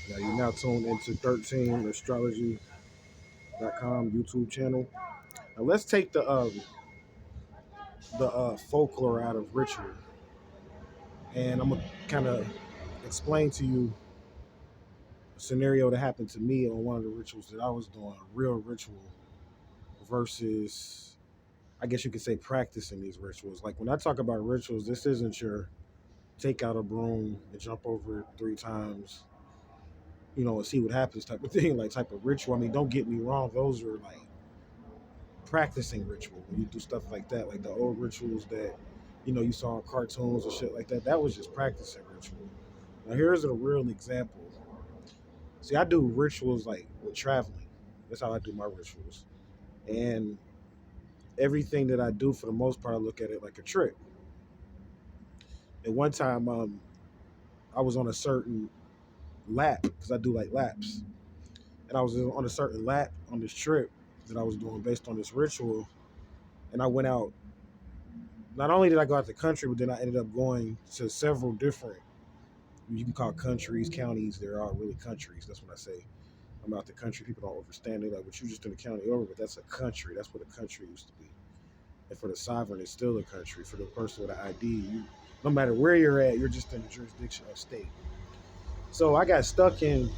Now you're now tuned into 13astrology.com YouTube channel. Now let's take the folklore out of ritual, and I'm gonna kind of explain to you a scenario that happened to me on one of the rituals that I was doing, a real ritual versus, I guess you could say, practicing these rituals. Like when I talk about rituals, this isn't your take out a broom and jump over it 3 times, and see what happens type of thing, like type of ritual. I mean, don't get me wrong, those are like practicing ritual when you do stuff like that, like the old rituals that you saw in cartoons and shit like that. That was just practicing ritual. Now here's a real example. See, I do rituals like with traveling. That's how I do my rituals. And everything that I do, for the most part, I look at it like a trip. And one time, I was on a certain lap because I do like laps, and I was on a certain lap on this trip that I was doing based on this ritual. And I went out. Not only did I go out the country, but then I ended up going to several different, you can call countries, counties. They're all really countries. That's what I say. I'm out the country. People don't understand it. Like, but you just in the county over, but that's a country. That's what a country used to be. And for the sovereign, it's still a country. For the person with an ID, no matter where you're at, you're just in the jurisdiction of state. So I got stuck in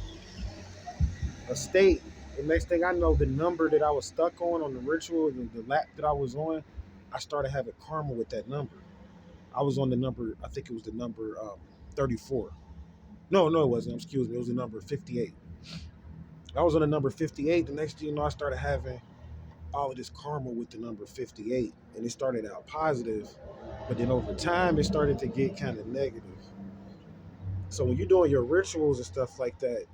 a state. The next thing I know, the number that I was stuck on the ritual, the lap that I was on, I started having karma with that number. I was on the number, I think it was the number 34. No, it wasn't. Excuse me. It was the number 58. I was on the number 58. The next thing you know, I started having all of this karma with the number 58. And it started out positive, but then over time, it started to get kind of negative. So when you're doing your rituals and stuff like that,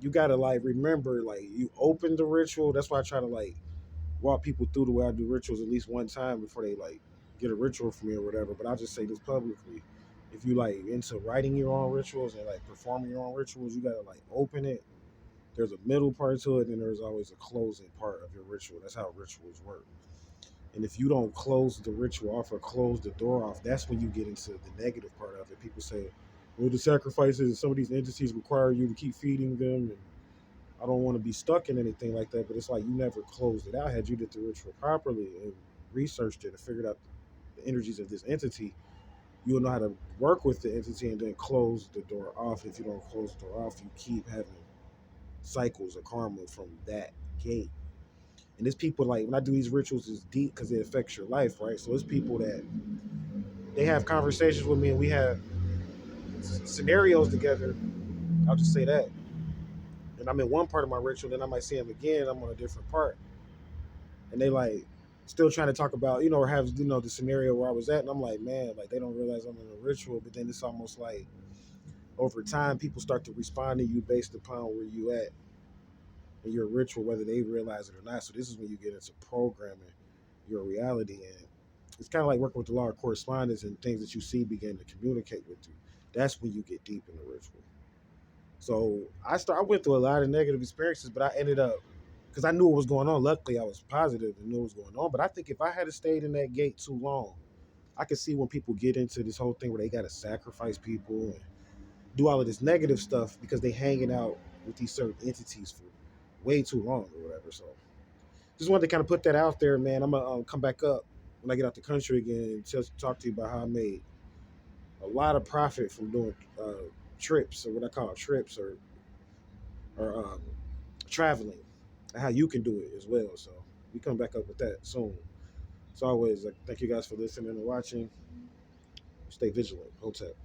you got to like remember, like you open the ritual. That's why I try to like walk people through the way I do rituals at least one time before they like get a ritual from me or whatever. But I'll just say this publicly. If you like into writing your own rituals and like performing your own rituals, you gotta like open it. There's a middle part to it, and there's always a closing part of your ritual. That's how rituals work. And if you don't close the ritual off or close the door off, that's when you get into the negative part of it. People say, well, the sacrifices and some of these entities require you to keep feeding them, and I don't want to be stuck in anything like that. But it's like you never closed it out. Had you did the ritual properly and researched it and figured out the energies of this entity, you'll know how to work with the entity and then close the door off. If you don't close the door off, you keep having cycles of karma from that gate. And it's people like when I do these rituals, it's deep because it affects your life, right? So it's people that they have conversations with me and we have scenarios together. I'll just say that. And I'm in one part of my ritual, then I might see them again. I'm on a different part, and they like still trying to talk about, or have the scenario where I was at, and I'm like, man, like they don't realize I'm in a ritual. But then it's almost like over time, people start to respond to you based upon where you at in your ritual, whether they realize it or not. So this is when you get into programming your reality, and it's kind of like working with the law of correspondence and things that you see begin to communicate with you. That's when you get deep in the ritual. So I went through a lot of negative experiences, but I ended up because I knew what was going on. Luckily, I was positive and knew what was going on. But I think if I had stayed in that gate too long, I could see when people get into this whole thing where they got to sacrifice people and do all of this negative stuff because they hanging out with these certain entities for way too long or whatever. So just wanted to kind of put that out there, man. I'm gonna come back up when I get out the country again and just talk to you about how I made a lot of profit from doing trips, or what I call trips, or traveling, and how you can do it as well. So we come back up with that soon. As always, thank you guys for listening and watching. Stay vigilant. Hotep.